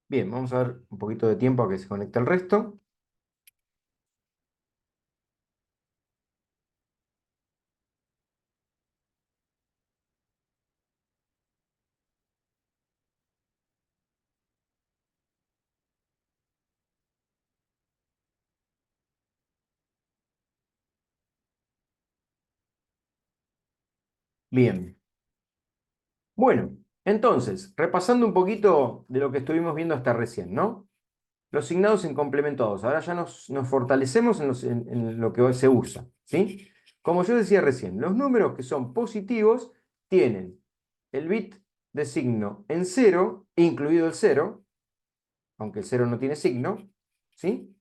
Bien, vamos a ver un poquito de tiempo a que se conecte el resto. Bien. Bueno, entonces, repasando un poquito de lo que estuvimos viendo hasta recién, ¿no? Los signados en complemento a 2. Ahora ya nos fortalecemos en lo que hoy se usa, ¿sí? Como yo decía recién, los números que son positivos tienen el bit de signo en cero, incluido el cero, aunque el cero no tiene signo, ¿sí?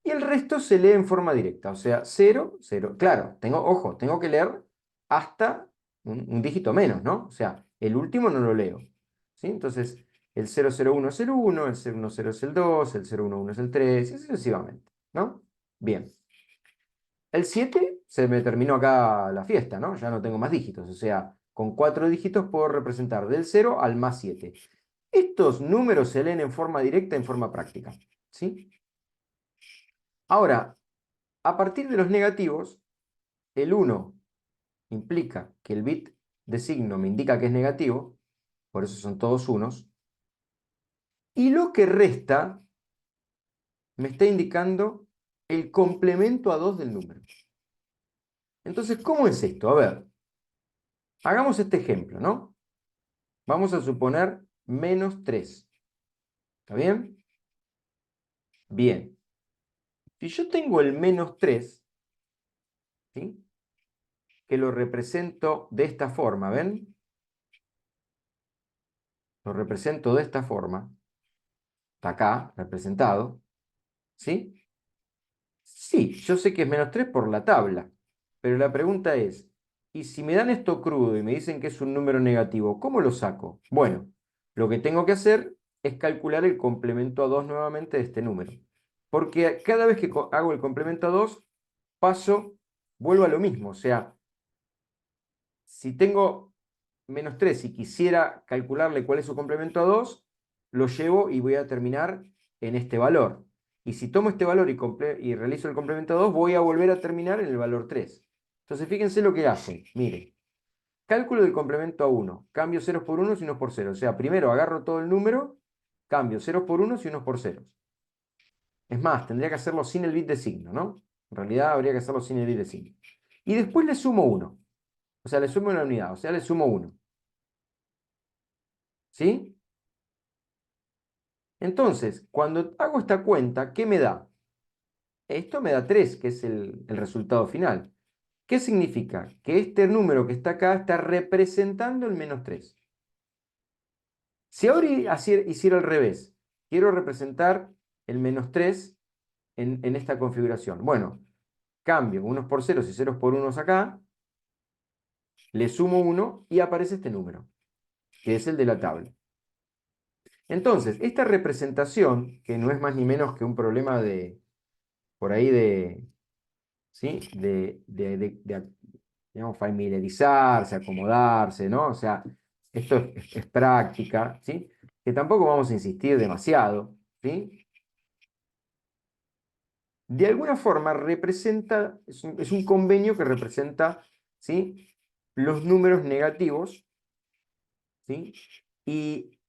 Y el resto se lee en forma directa, o sea, cero, cero. Claro, ojo, tengo que leer hasta un dígito menos, ¿no? O sea, el último no lo leo, ¿sí? Entonces, el 001 es el 1, el 010 es el 2, el 011 es el 3, y así sucesivamente, ¿no? Bien. El 7 se me terminó acá la fiesta, ¿no? Ya no tengo más dígitos, o sea, con 4 dígitos puedo representar del 0 al más 7. Estos números se leen en forma directa, en forma práctica, ¿sí? Ahora, a partir de los negativos, el 1 implica que el bit de signo me indica que es negativo, por eso son todos unos, y lo que resta me está indicando el complemento a 2 del número. Entonces, ¿cómo es esto? A ver, hagamos este ejemplo, ¿no? Vamos a suponer -3. ¿Está bien? Bien. Si yo tengo el -3, ¿sí? Que lo represento de esta forma, ¿ven? Lo represento de esta forma, está acá representado, ¿sí? Sí, yo sé que es -3 por la tabla, pero la pregunta es, ¿y si me dan esto crudo y me dicen que es un número negativo, cómo lo saco? Bueno, lo que tengo que hacer es calcular el complemento a 2 nuevamente de este número, porque cada vez que hago el complemento a 2, vuelvo a lo mismo, o sea, si tengo -3 y quisiera calcularle cuál es su complemento a 2, lo llevo y voy a terminar en este valor. Y si tomo este valor y realizo el complemento a 2, voy a volver a terminar en el valor 3. Entonces fíjense lo que hace. Mire, cálculo del complemento a 1. Cambio ceros por unos y unos por ceros. O sea, primero agarro todo el número, cambio ceros por unos y unos por ceros. Es más, tendría que hacerlo sin el bit de signo, ¿no? En realidad habría que hacerlo sin el bit de signo. Y después le sumo 1. O sea, le sumo una unidad. O sea, le sumo 1. ¿Sí? Entonces, cuando hago esta cuenta, ¿qué me da? Esto me da 3, que es el resultado final. ¿Qué significa? Que este número que está acá está representando el -3. Si ahora hiciera al revés, quiero representar el -3 en esta configuración. Bueno, cambio unos por ceros y ceros por unos acá, le sumo 1 y aparece este número, que es el de la tabla. Entonces, esta representación, que no es más ni menos que un problema por ahí ¿sí? Digamos, familiarizarse, acomodarse, ¿no? O sea, esto es práctica, ¿sí? Que tampoco vamos a insistir demasiado, ¿sí? De alguna forma representa, es un convenio que representa, ¿sí? Los números negativos, ¿sí? Y,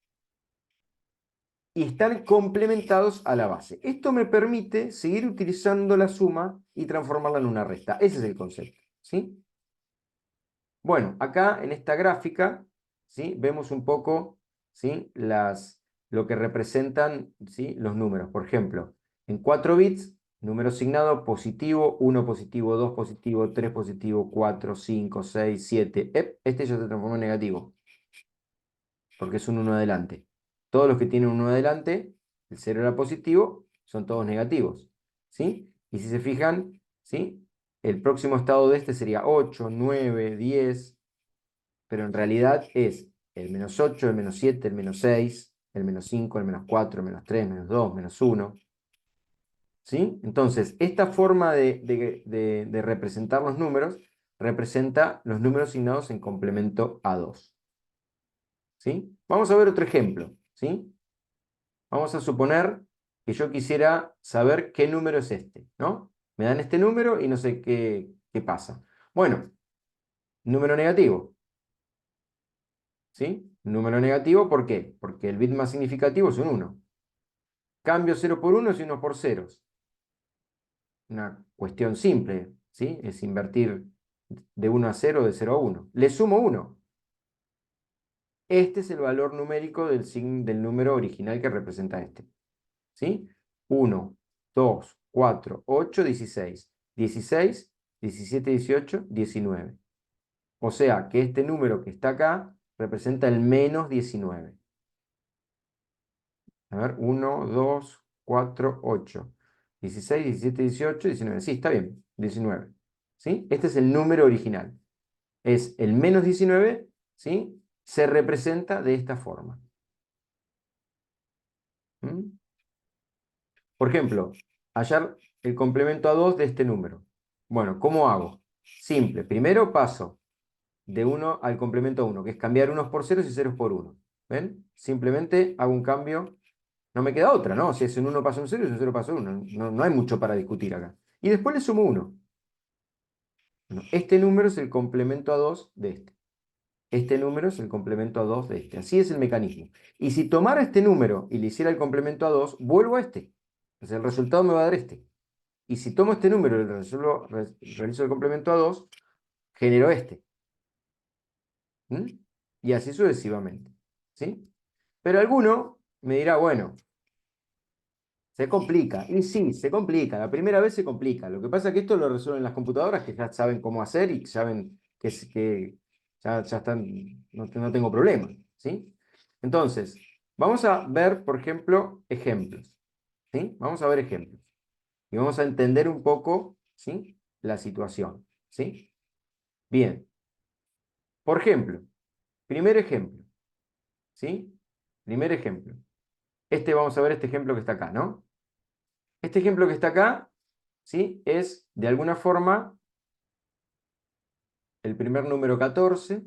y están complementados a la base. Esto me permite seguir utilizando la suma y transformarla en una resta. Ese es el concepto, ¿sí? Bueno, acá en esta gráfica, ¿sí? Vemos un poco, ¿sí? Lo que representan, ¿sí? Los números. Por ejemplo, en 4 bits, número asignado positivo, 1 positivo, 2 positivo, 3 positivo, 4, 5, 6, 7. Este ya se transformó en negativo, porque es un 1 adelante. Todos los que tienen un 1 adelante, el 0 era positivo, son todos negativos, ¿sí? Y si se fijan, ¿sí? El próximo estado de este sería 8, 9, 10, pero en realidad es el -8, el -7, el -6, el -5, el -4, el -3, -2, -1. ¿Sí? Entonces, esta forma de representar los números representa los números asignados en complemento a 2. ¿Sí? Vamos a ver otro ejemplo. ¿Sí? vamos a suponer que yo quisiera saber qué número es este, ¿no? Me dan este número y no sé qué pasa. Bueno, número negativo, ¿sí? Número negativo, ¿por qué? Porque el bit más significativo es un 1. Cambio 0 por 1 y 1 por ceros. Una cuestión simple, ¿sí? Es invertir de 1 a 0, de 0 a 1. Le sumo 1. Este es el valor numérico del número original que representa este, ¿sí? 1, 2, 4, 8, 16. 16, 17, 18, 19. O sea que este número que está acá representa el menos 19. A ver, 1, 2, 4, 8. 16, 17, 18, 19. Sí, está bien, 19. ¿Sí? Este es el número original. Es el menos 19, ¿sí? Se representa de esta forma. ¿Mm? Por ejemplo, hallar el complemento a 2 de este número. Bueno, ¿cómo hago? Simple. Primero paso de 1 al complemento a 1, que es cambiar unos por ceros y ceros por 1. ¿Ven? Simplemente hago un cambio. No me queda otra, ¿no? Si es un 1 pasa un 0 y es un 0 pasa un 1. No hay mucho para discutir acá. Y después le sumo 1. Bueno, este número es el complemento a 2 de este. Este número es el complemento a 2 de este. Así es el mecanismo. Y si tomara este número y le hiciera el complemento a 2, vuelvo a este. Entonces el resultado me va a dar este. Y si tomo este número y realizo el complemento a 2, genero este. ¿Mm? Y así sucesivamente. ¿Sí? Pero alguno me dirá, bueno, se complica. Y sí, se complica. La primera vez se complica. Lo que pasa es que esto lo resuelven las computadoras que ya saben cómo hacer y saben que ya están, no tengo problema. ¿Sí? Entonces, vamos a ver, por ejemplo, ejemplos. ¿Sí? Vamos a ver ejemplos. Y vamos a entender un poco, ¿sí? La situación. ¿Sí? Bien. Por ejemplo, primer ejemplo. ¿Sí? Primer ejemplo. Vamos a ver este ejemplo que está acá, ¿no? Este ejemplo que está acá, ¿sí? Es, de alguna forma, el primer número 14,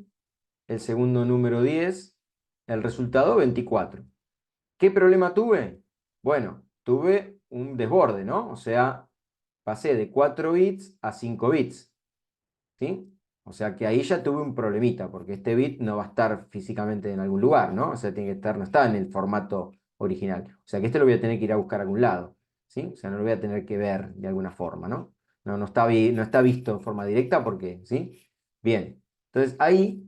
el segundo número 10, el resultado 24. ¿Qué problema tuve? Bueno, tuve un desborde, ¿no? O sea, pasé de 4 bits a 5 bits, ¿sí? O sea que ahí ya tuve un problemita, porque este bit no va a estar físicamente en algún lugar, ¿no? O sea, tiene que estar, no está en el formato original. O sea que este lo voy a tener que ir a buscar a algún lado, ¿sí? O sea, no lo voy a tener que ver de alguna forma, ¿no? No está visto en forma directa porque, ¿sí? Bien. Entonces ahí,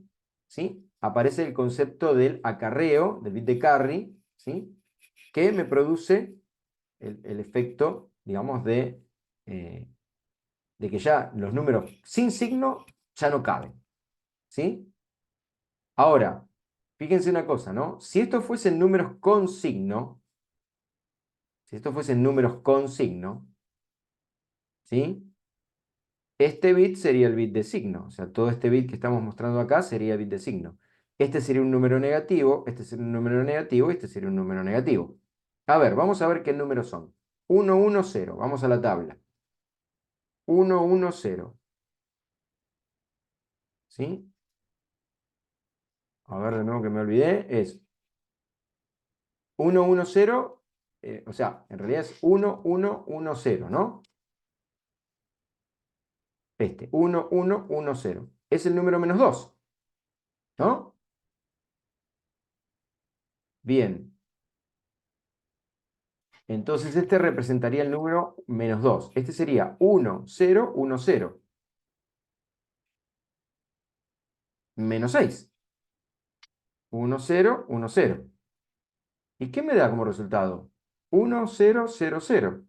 ¿sí? Aparece el concepto del acarreo, del bit de carry, ¿sí? Que me produce el efecto, digamos, eh, de que ya los números sin signo ya no caben, ¿sí? Ahora, fíjense una cosa, ¿no? Si esto fuesen números con signo, si esto fuesen números con signo, ¿sí? Este bit sería el bit de signo, o sea, todo este bit que estamos mostrando acá sería bit de signo. Este sería un número negativo, este sería un número negativo, este sería un número negativo. A ver, vamos a ver qué números son. 1, 1, 0, vamos a la tabla. 1, 1, 0, ¿sí? A ver, de nuevo que me olvidé, es 1, 1, 0, o sea, en realidad es 1, 1, 1, 0, ¿no? 1, 1, 1, 0. Es el número menos 2, ¿no? Bien. Entonces este representaría el número menos 2. Este sería 1, 0, 1, 0. Menos 6. 1, 0, 1, 0. ¿Y qué me da como resultado? 1, 0, 0, 0.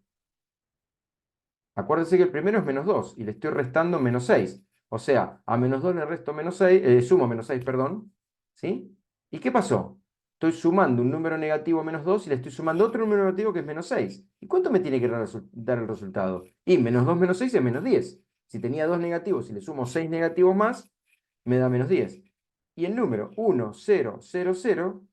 Acuérdense que el primero es menos 2 y le estoy restando menos 6. O sea, a menos 2 le resto menos 6, sumo menos 6, perdón. ¿Sí? ¿Y qué pasó? Estoy sumando un número negativo menos 2 y le estoy sumando otro número negativo que es menos 6. ¿Y cuánto me tiene que dar el resultado? Y menos 2 menos 6 es menos 10. Si tenía 2 negativos y le sumo 6 negativos más, me da menos 10. Y el número 1, 0, 0, 0,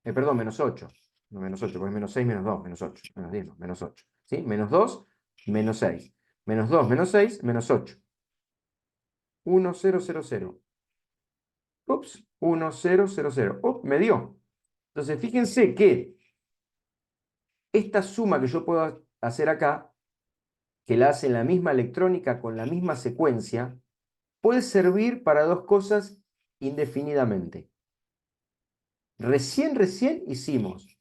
perdón, menos 8. No, menos 8, porque menos 6, menos 2, menos 8, menos 10, no, menos 8. ¿Sí? Menos 2, menos 6. Menos 2, menos 6, menos 8. 1, 0, 0, 0. Ups, 1, 0, 0, 0. Me dio. Entonces, fíjense que esta suma que yo puedo hacer acá, que la hace en la misma electrónica con la misma secuencia, puede servir para dos cosas indefinidamente. Recién hicimos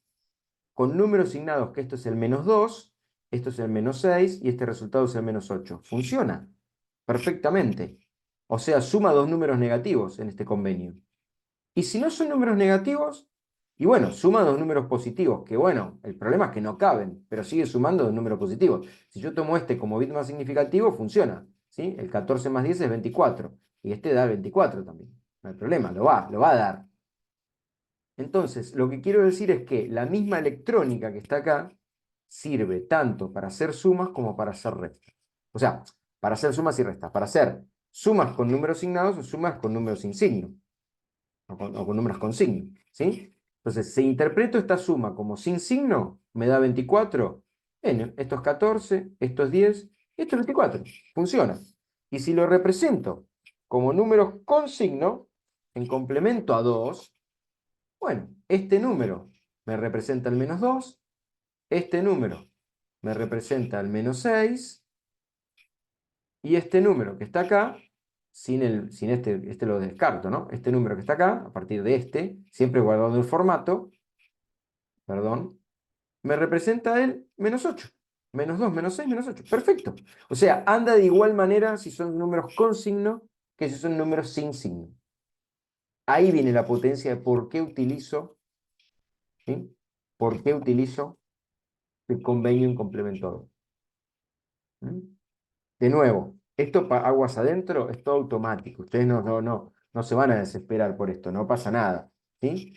con números signados que esto es el -2, esto es el -6 y este resultado es el -8. Funciona perfectamente. O sea, suma dos números negativos en este convenio. Y si no son números negativos, y bueno, suma dos números positivos, que bueno, el problema es que no caben, pero sigue sumando dos números positivos. Si yo tomo este como bit más significativo, funciona, ¿sí? El 14 más 10 es 24, y este da 24 también. No hay problema, lo va a dar. Entonces, lo que quiero decir es que la misma electrónica que está acá sirve tanto para hacer sumas como para hacer restas. O sea, para hacer sumas y restas, para hacer sumas con números signados o sumas con números sin signo o con números con signo, ¿sí? Entonces, si interpreto esta suma como sin signo, me da 24. Esto es 14, esto es 10, esto es 24. Funciona. Y si lo represento como números con signo, en complemento a 2, bueno, este número me representa el -2, este número me representa el -6, y este número que está acá sin este lo descarto, ¿no? Este número que está acá, a partir de este, siempre guardando el formato, perdón, me representa el -8. -2, -6, -8. Perfecto. O sea, anda de igual manera si son números con signo que si son números sin signo. Ahí viene la potencia de por qué utilizo, ¿sí? ¿Por qué utilizo el convenio en complemento 2? De nuevo, esto aguas adentro es todo automático. Ustedes no se van a desesperar por esto, no pasa nada, ¿sí?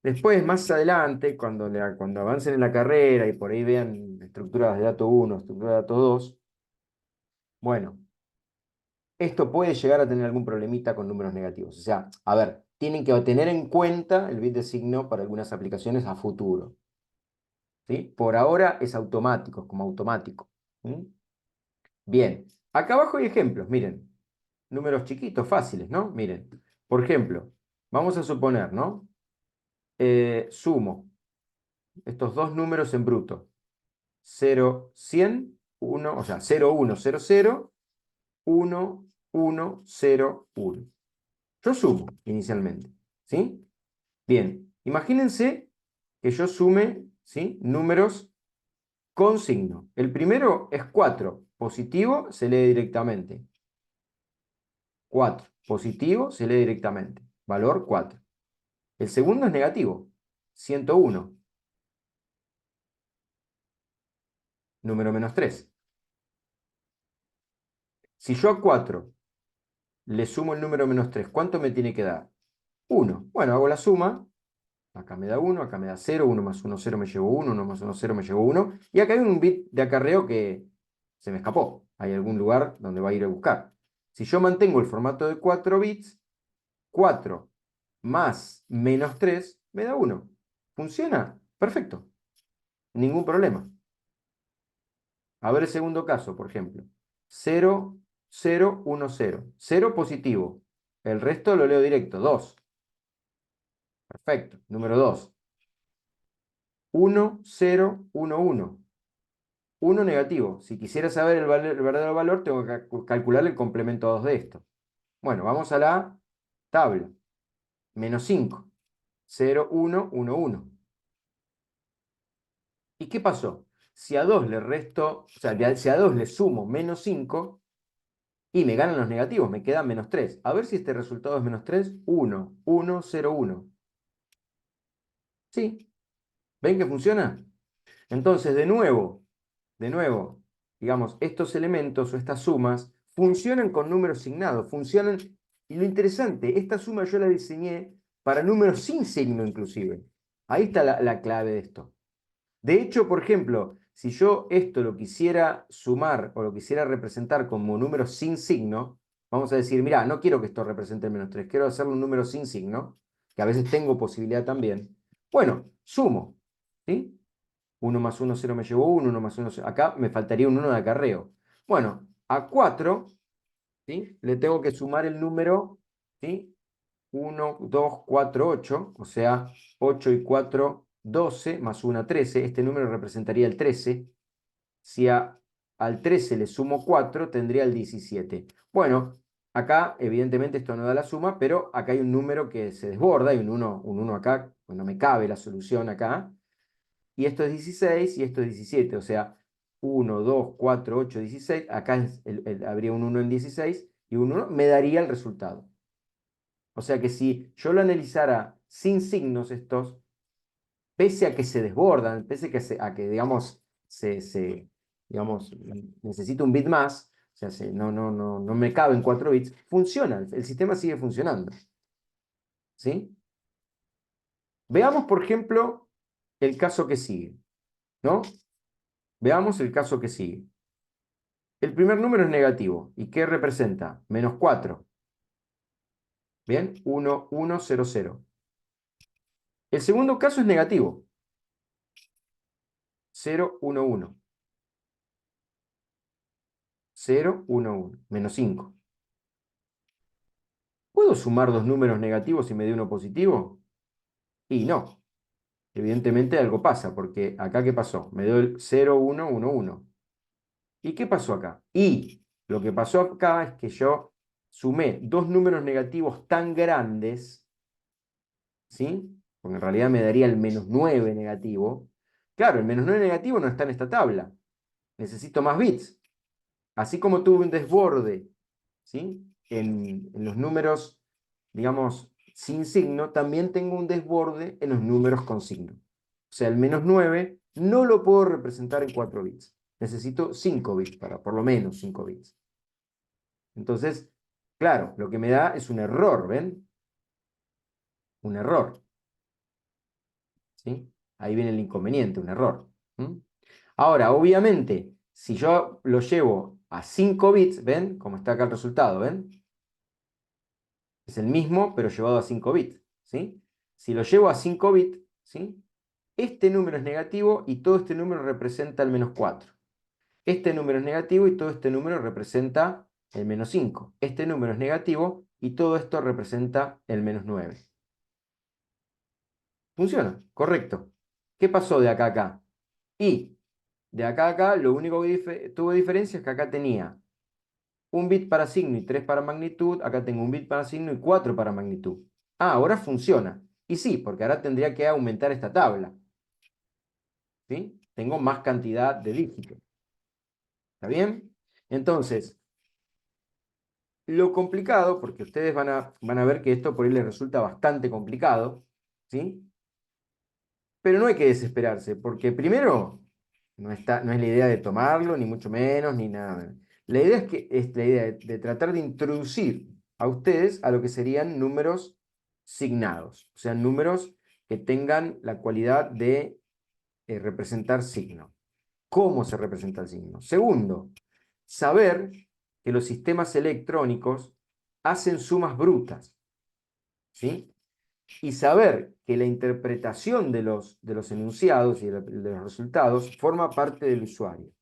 Después, más adelante, cuando avancen en la carrera y por ahí vean estructuras de dato 1, estructuras de dato 2, bueno, esto puede llegar a tener algún problemita con números negativos. O sea, a ver, tienen que tener en cuenta el bit de signo para algunas aplicaciones a futuro, ¿sí? Por ahora es automático, como automático. ¿Sí? Bien, acá abajo hay ejemplos, miren. Números chiquitos, fáciles, ¿no? Miren, por ejemplo, vamos a suponer, ¿no? Sumo estos dos números en bruto. 0, 100, 1, o sea, 0, 1, 0, 0, 1, 1, 0, 1. Yo sumo inicialmente, ¿sí? Bien, imagínense que yo sume, ¿sí? Números con signo. El primero es 4, positivo, se lee directamente. 4, positivo, se lee directamente. Valor 4. El segundo es negativo, 101, número -3. Si yo a 4 le sumo el número -3, ¿cuánto me tiene que dar? 1. Bueno, hago la suma. Acá me da 1, acá me da 0, 1 más 1, 0 me llevo 1, 1 más 1, 0 me llevo 1. Y acá hay un bit de acarreo que se me escapó. Hay algún lugar donde va a ir a buscar. Si yo mantengo el formato de 4 bits, 4 más -3 me da 1. ¿Funciona? Perfecto. Ningún problema. A ver el segundo caso, por ejemplo. 0, 0, 1, 0. 0 positivo. El resto lo leo directo. 2. Perfecto. Número 2. 1, 0, 1, 1. 1 negativo. Si quisiera saber el verdadero valor, tengo que calcular el complemento 2 de esto. Bueno, vamos a la tabla. -5. 0, 1, 1, 1. ¿Y qué pasó? Si a 2 le resto, o sea, si a 2 le sumo -5, y me ganan los negativos, me quedan -3. A ver si este resultado es -3. 1, 1, 0, 1. ¿Sí? ¿Ven que funciona? Entonces, de nuevo, digamos, estos elementos o estas sumas funcionan con números signados, funcionan. Y lo interesante, esta suma yo la diseñé para números sin signo inclusive. Ahí está la clave de esto. De hecho, por ejemplo, si yo esto lo quisiera sumar o lo quisiera representar como número sin signo, vamos a decir, mira, no quiero que esto represente el -3, quiero hacerlo un número sin signo, que a veces tengo posibilidad también. Bueno, sumo, ¿sí? 1 más 1, 0 me llevo 1, 1 más 1, 0. Acá me faltaría un 1 de acarreo. Bueno, a 4, ¿sí? Le tengo que sumar el número, ¿sí? 1, 2, 4, 8, o sea, 8 y 4, 12, más 1, 13. Este número representaría el 13. Si al 13 le sumo 4, tendría el 17. Bueno, acá evidentemente esto no da la suma, pero acá hay un número que se desborda, hay un 1 acá, pues no me cabe la solución acá. Y esto es 16 y esto es 17, o sea, 1, 2, 4, 8, 16. Acá habría un 1 en 16 y un 1 me daría el resultado. O sea que si yo lo analizara sin signos estos, pese a que se desbordan, pese a que digamos, digamos, necesito un bit más, o sea, no me cabe en 4 bits, funciona, el sistema sigue funcionando. ¿Sí? Veamos, por ejemplo, el caso que sigue, ¿no? Veamos el caso que sigue. El primer número es negativo. ¿Y qué representa? Menos 4. ¿Bien? 1, 1, 0, 0. El segundo caso es negativo. 0, 1, 1. 0, 1, 1. Menos 5. ¿Puedo sumar dos números negativos y me dé uno positivo? Y no. Evidentemente algo pasa, porque acá ¿qué pasó? Me dio el 0, 1, 1, 1. ¿Y qué pasó acá? Y lo que pasó acá es que yo sumé dos números negativos tan grandes, ¿sí? Porque en realidad me daría el menos 9 negativo. Claro, el menos 9 negativo no está en esta tabla. Necesito más bits. Así como tuve un desborde, ¿sí? En los números, digamos, sin signo, también tengo un desborde en los números con signo. O sea, el menos 9 no lo puedo representar en 4 bits. Necesito 5 bits para, por lo menos 5 bits. Entonces, claro, lo que me da es un error, ¿ven? Un error, ¿sí? Ahí viene el inconveniente, un error. ¿Mm? Ahora, obviamente, si yo lo llevo a 5 bits, ¿ven? Como está acá el resultado, ¿ven? Es el mismo, pero llevado a 5 bits, ¿sí? Si lo llevo a 5 bits, ¿sí? Este número es negativo y todo este número representa el menos 4. Este número es negativo y todo este número representa el menos 5. Este número es negativo y todo esto representa el menos 9. Funciona, correcto. ¿Qué pasó de acá a acá? Y de acá a acá, lo único que tuvo diferencia es que acá tenía un bit para signo y 3 para magnitud. Acá tengo un bit para signo y 4 para magnitud. Ah, ahora funciona. Y sí, porque ahora tendría que aumentar esta tabla. ¿Sí? Tengo más cantidad de dígitos. ¿Está bien? Entonces, lo complicado, porque ustedes van a ver que esto por ahí les resulta bastante complicado, ¿sí? Pero no hay que desesperarse, porque primero no es la idea de tomarlo, ni mucho menos, ni nada. La idea es la idea de tratar de introducir a ustedes a lo que serían números signados, o sea, números que tengan la cualidad de representar signo. ¿Cómo se representa el signo? Segundo, saber que los sistemas electrónicos hacen sumas brutas, ¿sí? Y saber que la interpretación de los enunciados y de los resultados forma parte del usuario.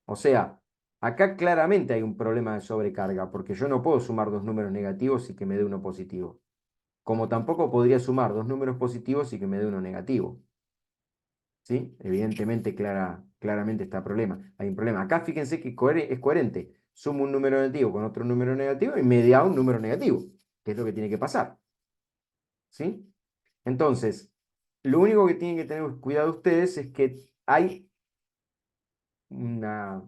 O sea, acá claramente hay un problema de sobrecarga, porque yo no puedo sumar dos números negativos y que me dé uno positivo. Como tampoco podría sumar dos números positivos y que me dé uno negativo. ¿Sí? Evidentemente, claramente está problema. Hay un problema. Acá fíjense que es coherente. Sumo un número negativo con otro número negativo y me da un número negativo, que es lo que tiene que pasar. ¿Sí? Entonces, lo único que tienen que tener cuidado ustedes es que hay una,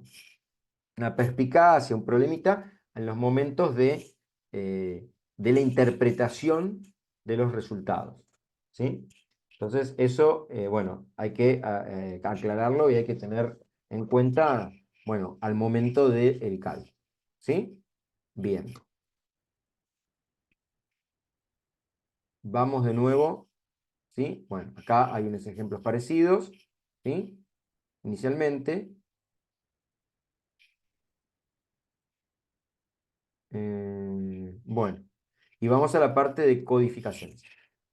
una perspicacia, un problemita en los momentos de la interpretación de los resultados. ¿Sí? Entonces, eso, bueno, hay que aclararlo y hay que tener en cuenta, bueno, al momento del cálculo. ¿Sí? Bien. Vamos de nuevo. ¿Sí? Bueno, acá hay unos ejemplos parecidos. ¿Sí? Inicialmente. Bueno, y vamos a la parte de codificación.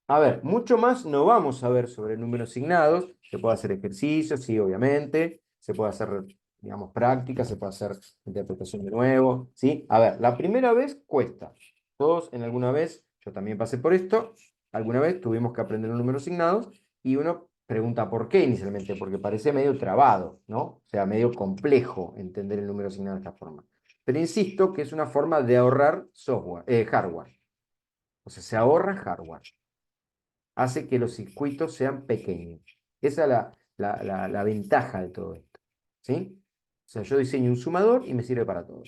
A ver, mucho más no vamos a ver sobre números signados. Se puede hacer ejercicios, sí, obviamente. Se puede hacer, digamos, prácticas, se puede hacer interpretación de nuevo, ¿sí? A ver, la primera vez cuesta. Todos en alguna vez Yo también pasé por esto. Alguna vez tuvimos que aprender los números signados y uno pregunta por qué inicialmente, porque parece medio trabado, ¿no? O sea, medio complejo entender el número asignado de esta forma. Pero insisto que es una forma de ahorrar hardware. O sea, se ahorra hardware. Hace que los circuitos sean pequeños. Esa es la ventaja de todo esto. ¿Sí? O sea, yo diseño un sumador y me sirve para todo.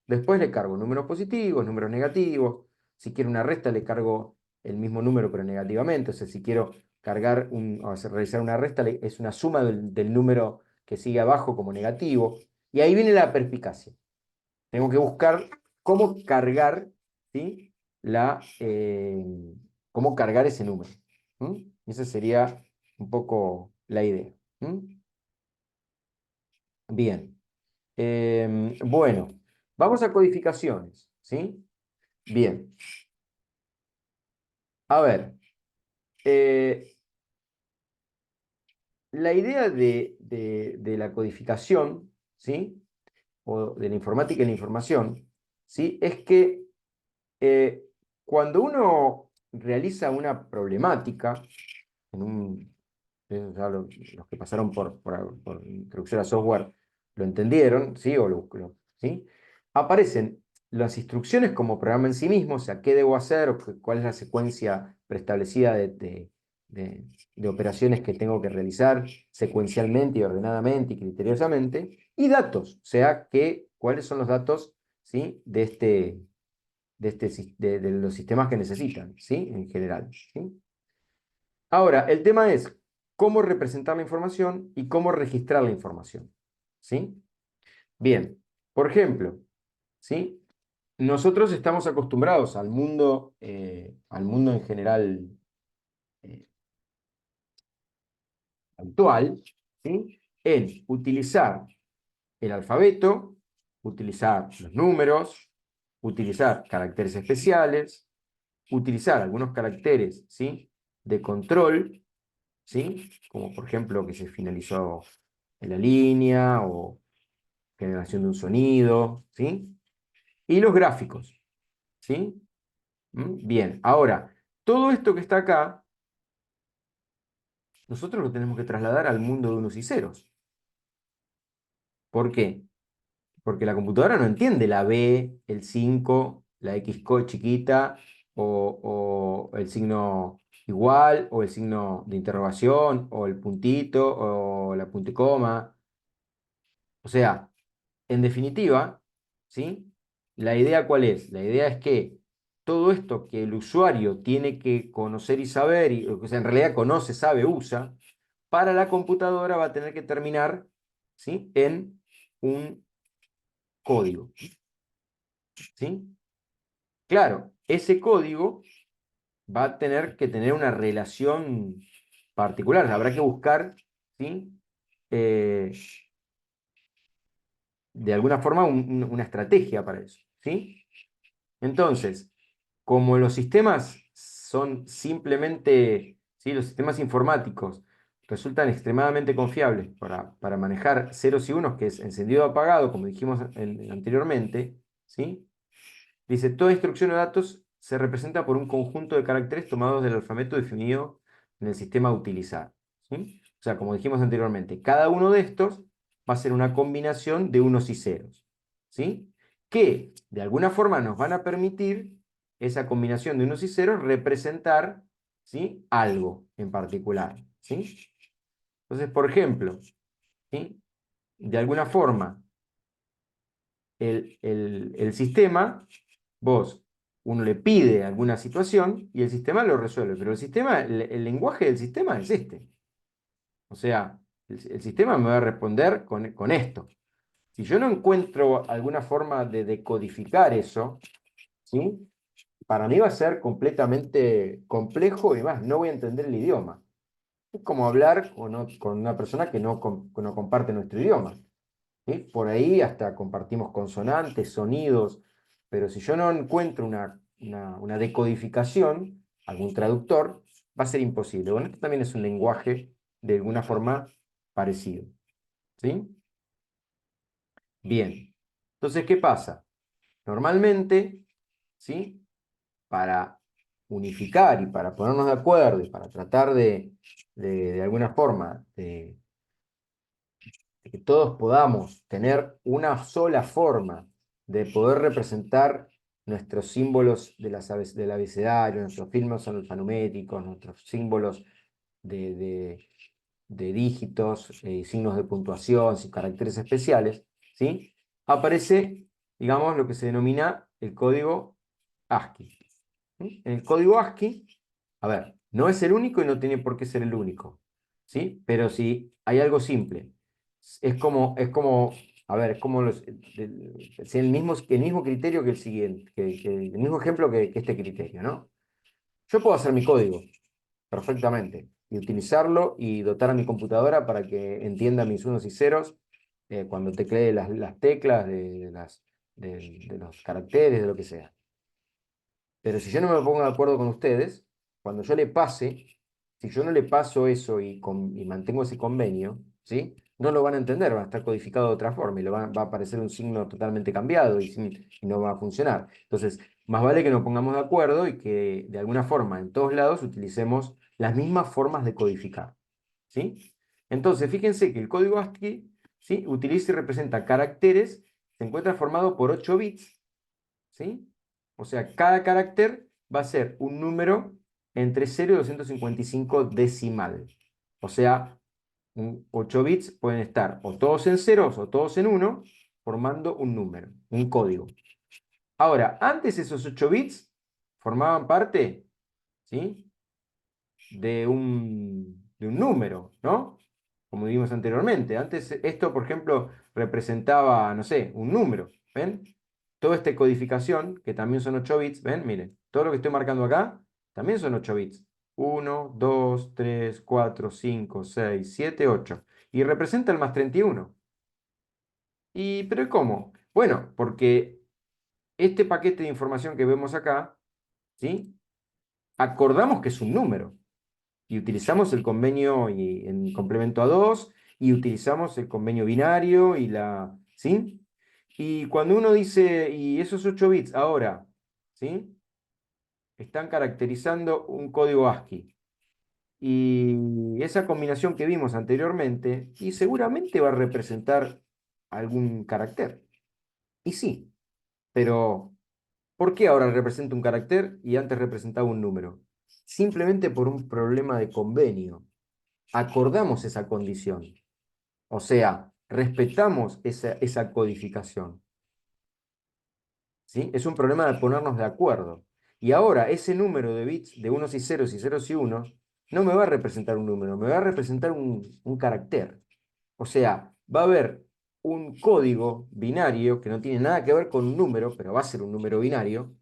Después le cargo números positivos, números negativos. Si quiero una resta, le cargo el mismo número, pero negativamente. O sea, si quiero realizar una resta, es una suma del número que sigue abajo como negativo. Y ahí viene la perspicacia. Tengo que buscar cómo cargar, ¿sí? Cómo cargar ese número. Esa sería un poco la idea. Bien. Bueno, vamos a codificaciones, ¿sí? Bien. A ver, eh, la idea de la codificación, ¿sí? O de la informática y la información, ¿sí? Es que eh, cuando uno realiza una problemática, en un, eso ya los que pasaron por introducción a software lo entendieron, ¿sí? ¿Sí? Aparecen las instrucciones como programa en sí mismo, o sea, qué debo hacer, o cuál es la secuencia preestablecida de- de operaciones que tengo que realizar secuencialmente y ordenadamente y criteriosamente, y datos, o sea, cuáles son los datos, ¿sí? De los sistemas que necesitan, ¿sí? En general, ¿sí? Ahora, el tema es cómo representar la información y cómo registrar la información, ¿sí? Bien, por ejemplo, ¿sí? Nosotros estamos acostumbrados al mundo en general eh, actual, ¿sí? En utilizar el alfabeto, utilizar los números, utilizar caracteres especiales, utilizar algunos caracteres, ¿sí? De control, ¿sí? Como por ejemplo que se finalizó en la línea o generación de un sonido, ¿sí? Y los gráficos, ¿sí? Bien, ahora, todo esto que está acá, nosotros lo tenemos que trasladar al mundo de unos y ceros. ¿Por qué? Porque la computadora no entiende la B, el 5, la X chiquita o el signo igual o el signo de interrogación o el puntito o la punto y coma. O sea, en definitiva, ¿sí? ¿La idea cuál es? La idea es que todo esto que el usuario tiene que conocer y saber, o sea, en realidad conoce, sabe, usa, para la computadora va a tener que terminar, ¿sí? En un código, ¿sí? Claro, ese código va a tener que tener una relación particular, habrá que buscar, ¿sí? Eh, de alguna forma una estrategia para eso, ¿sí? Entonces, como los sistemas son simplemente, ¿sí? Los sistemas informáticos resultan extremadamente confiables para manejar ceros y unos, que es encendido o apagado, como dijimos anteriormente, ¿sí? Dice, toda instrucción o datos se representa por un conjunto de caracteres tomados del alfabeto definido en el sistema a utilizar, ¿sí? O sea, como dijimos anteriormente, cada uno de estos va a ser una combinación de unos y ceros, ¿sí? Que de alguna forma nos van a permitir esa combinación de unos y ceros representar, ¿sí? Algo en particular, ¿sí? Entonces, por ejemplo, ¿sí? De alguna forma, el sistema, uno le pide alguna situación y el sistema lo resuelve, pero el lenguaje del sistema es este. O sea, el sistema me va a responder con esto. Si yo no encuentro alguna forma de decodificar eso, ¿sí? Para mí va a ser completamente complejo y más, no voy a entender el idioma. Es como hablar con una persona que no comparte nuestro idioma. ¿Sí? Por ahí hasta compartimos consonantes, sonidos, pero si yo no encuentro una decodificación, algún traductor, va a ser imposible. Bueno, esto también es un lenguaje de alguna forma parecido. ¿Sí? Bien. Entonces, ¿qué pasa? Normalmente, ¿sí? Para unificar y para ponernos de acuerdo y para tratar de alguna forma de que todos podamos tener una sola forma de poder representar nuestros símbolos del abecedario, nuestros signos alfanuméricos, nuestros símbolos de, de, de dígitos, signos de puntuación, caracteres especiales, ¿sí? Aparece, digamos, lo que se denomina el código ASCII. ¿Sí? En el código ASCII, a ver, no es el único y no tiene por qué ser el único, ¿sí? Pero si hay algo simple, es como, a ver, es como es el mismo criterio que el siguiente, el mismo ejemplo que este criterio, ¿no? Yo puedo hacer mi código perfectamente y utilizarlo y dotar a mi computadora para que entienda mis unos y ceros cuando teclee las teclas de los caracteres, de lo que sea. Pero si yo no me pongo de acuerdo con ustedes, cuando yo le pase, si yo no le paso eso y mantengo ese convenio, ¿sí? No lo van a entender, va a estar codificado de otra forma y va a aparecer un signo totalmente cambiado y no va a funcionar. Entonces, más vale que nos pongamos de acuerdo y que de alguna forma en todos lados utilicemos las mismas formas de codificar, ¿sí? Entonces, fíjense que el código ASCII, ¿sí? Utiliza y representa caracteres, se encuentra formado por 8 bits, ¿sí? O sea, cada carácter va a ser un número entre 0 y 255 decimal. O sea, 8 bits pueden estar o todos en ceros o todos en uno, formando un número, un código. Ahora, antes esos 8 bits formaban parte, ¿sí? de un número, ¿no? Como vimos anteriormente. Antes esto, por ejemplo, representaba, no sé, un número, ¿ven? Toda esta codificación, que también son 8 bits, ¿ven? Miren, todo lo que estoy marcando acá, también son 8 bits. 1, 2, 3, 4, 5, 6, 7, 8. Y representa el más 31. ¿Pero cómo? Bueno, porque este paquete de información que vemos acá, ¿sí? Acordamos que es un número. Y utilizamos el convenio en complemento a 2 y utilizamos el convenio binario ¿sí? Y cuando uno dice, y esos 8 bits ahora, ¿sí? Están caracterizando un código ASCII. Y esa combinación que vimos anteriormente, y seguramente va a representar algún carácter. Y sí, pero ¿por qué ahora representa un carácter y antes representaba un número? Simplemente por un problema de convenio. Acordamos esa condición. O sea, respetamos esa codificación. ¿Sí? Es un problema de ponernos de acuerdo. Y ahora ese número de bits de unos y ceros y ceros y unos no me va a representar un número, me va a representar un carácter. O sea, va a haber un código binario que no tiene nada que ver con un número, pero va a ser un número binario,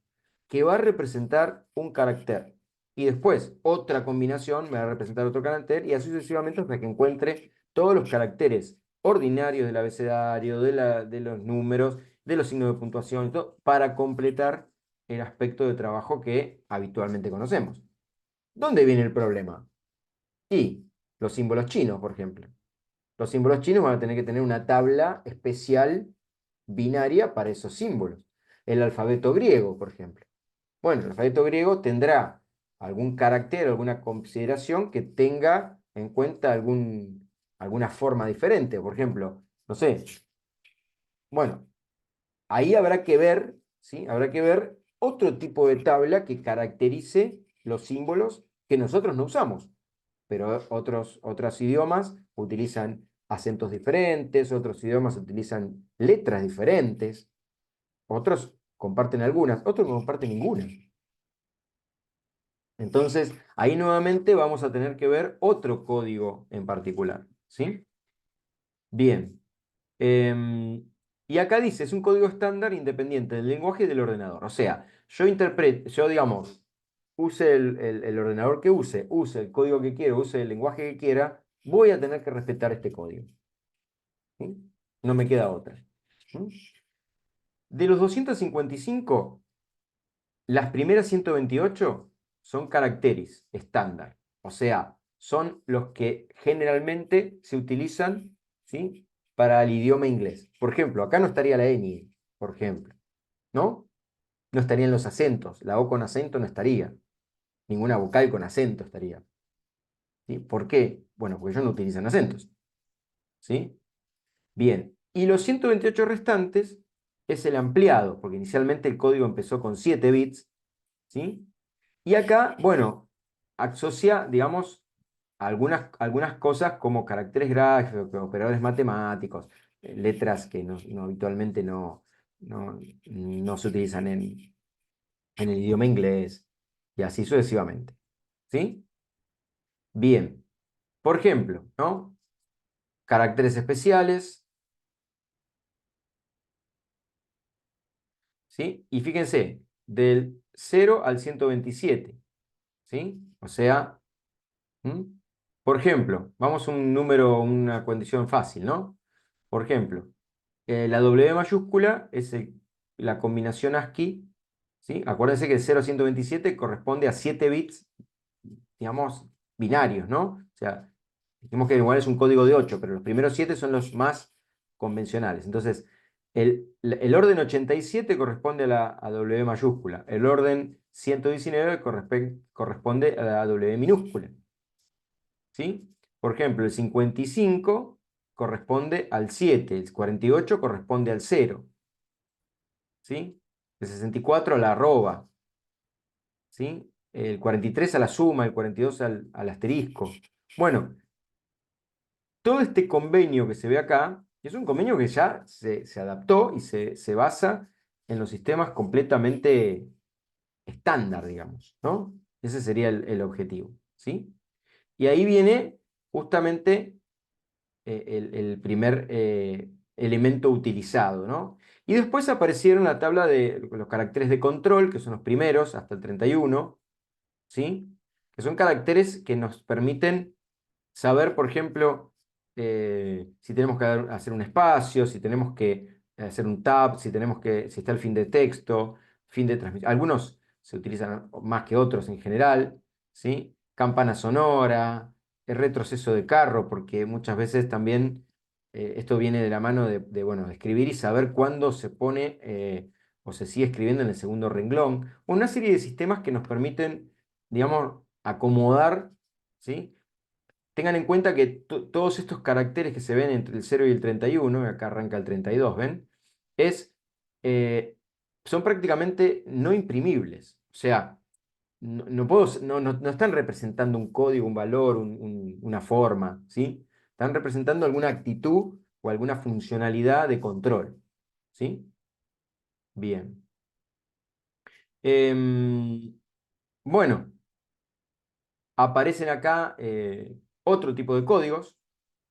que va a representar un carácter. Y después otra combinación me va a representar otro carácter y así sucesivamente hasta que encuentre todos los caracteres ordinarios del abecedario, de los números, de los signos de puntuación, y todo, para completar el aspecto de trabajo que habitualmente conocemos. ¿Dónde viene el problema? Y los símbolos chinos, por ejemplo. Los símbolos chinos van a tener que tener una tabla especial binaria para esos símbolos. El alfabeto griego, por ejemplo. Bueno, el alfabeto griego tendrá algún carácter, alguna consideración que tenga en cuenta alguna forma diferente. Por ejemplo, no sé. Bueno, ahí habrá que ver, ¿sí? Habrá que ver otro tipo de tabla que caracterice los símbolos que nosotros no usamos. Pero otros idiomas utilizan acentos diferentes, otros idiomas utilizan letras diferentes, otros comparten algunas, otros no comparten ninguna. Entonces, ahí nuevamente vamos a tener que ver otro código en particular, ¿sí? Bien. Y acá dice, es un código estándar independiente del lenguaje y del ordenador. O sea, yo digamos, use el ordenador que use el código que quiera, use el lenguaje que quiera, voy a tener que respetar este código. ¿Sí? No me queda otra. ¿Sí? De los 255, las primeras 128 son caracteres estándar. O sea, son los que generalmente se utilizan, ¿sí? Para el idioma inglés. Por ejemplo, acá no estaría la ñ, por ejemplo, ¿no? No estarían los acentos, la O con acento no estaría. ninguna vocal con acento estaría. ¿Sí? ¿Por qué? Bueno, porque ellos no utilizan acentos. ¿Sí? Bien, y los 128 restantes es el ampliado, porque inicialmente el código empezó con 7 bits, ¿sí? Y acá, bueno, asocia, digamos, algunas cosas como caracteres gráficos, operadores matemáticos, letras que habitualmente no se utilizan en el idioma inglés, y así sucesivamente, ¿sí? Bien, por ejemplo, ¿no? Caracteres especiales, ¿sí? Y fíjense, del 0 al 127, ¿sí? O sea, ¿mm? Por ejemplo, vamos a un número, una condición fácil, ¿no? Por ejemplo, la W mayúscula es la combinación ASCII, ¿sí? Acuérdense que el 0 a 127 corresponde a 7 bits, digamos, binarios, ¿no? O sea, dijimos que igual es un código de 8, pero los primeros 7 son los más convencionales. Entonces, el orden 87 corresponde a W mayúscula, el orden 119 corresponde a la W minúscula, ¿sí? Por ejemplo, el 55 corresponde al 7, el 48 corresponde al 0, ¿sí? El 64 a la arroba, ¿sí? El 43 a la suma, el 42 al asterisco. Bueno, todo este convenio que se ve acá es un convenio que ya se adaptó y se basa en los sistemas completamente estándar, digamos, ¿no? Ese sería el objetivo, ¿sí? Y ahí viene justamente el primer elemento utilizado, ¿no? Y después aparecieron la tabla de los caracteres de control, que son los primeros, hasta el 31, ¿sí? Que son caracteres que nos permiten saber, por ejemplo, si tenemos que hacer un espacio, si tenemos que hacer un tab, si está el fin de texto, fin de transmisión. Algunos se utilizan más que otros en general, ¿sí? Campana sonora, el retroceso de carro, porque muchas veces también esto viene de la mano bueno, de escribir y saber cuándo se pone o se sigue escribiendo en el segundo renglón. Una serie de sistemas que nos permiten, digamos, acomodar, ¿sí? Tengan en cuenta que todos estos caracteres que se ven entre el 0 y el 31, y acá arranca el 32, ¿ven? Es, eh, son prácticamente no imprimibles. O sea, no están representando un código, un valor, una forma, ¿sí? Están representando alguna actitud o alguna funcionalidad de control, ¿sí? Bien. Em, bueno, aparecen acá otro tipo de códigos,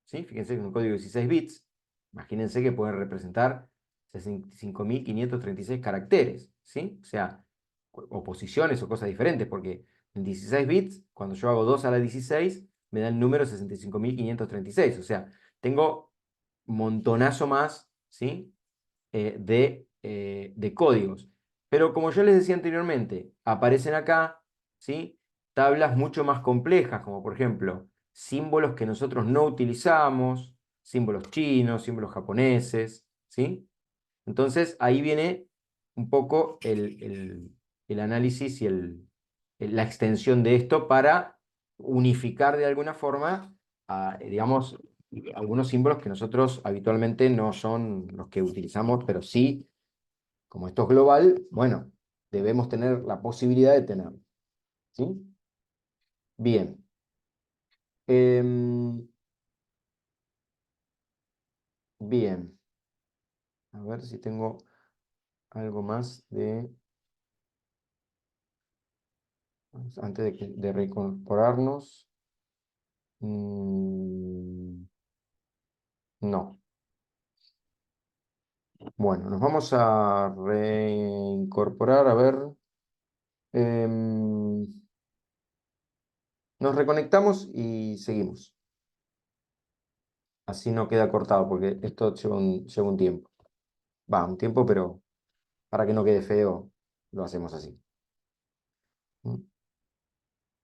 ¿sí? Fíjense que es un código de 16 bits. Imagínense que pueden representar 65.536 caracteres, ¿sí? O sea, o posiciones o cosas diferentes, porque en 16 bits, cuando yo hago 2 a la 16, me da el número 65.536. O sea, tengo un montonazo más, ¿sí? De códigos. Pero como yo les decía anteriormente, aparecen acá, ¿sí? Tablas mucho más complejas, como por ejemplo símbolos que nosotros no utilizamos, símbolos chinos, símbolos japoneses, ¿sí? Entonces ahí viene un poco el análisis y la extensión de esto para unificar de alguna forma, digamos, algunos símbolos que nosotros habitualmente no son los que utilizamos, pero sí, como esto es global, bueno, debemos tener la posibilidad de tenerlo, ¿sí? Bien. Em, bien. A ver si tengo algo más antes de reincorporarnos. No. Bueno, nos vamos a reincorporar, a ver. em, Nos reconectamos y seguimos. Así no queda cortado, porque esto lleva un tiempo. Va, un tiempo, pero para que no quede feo, lo hacemos así. ¿Mm?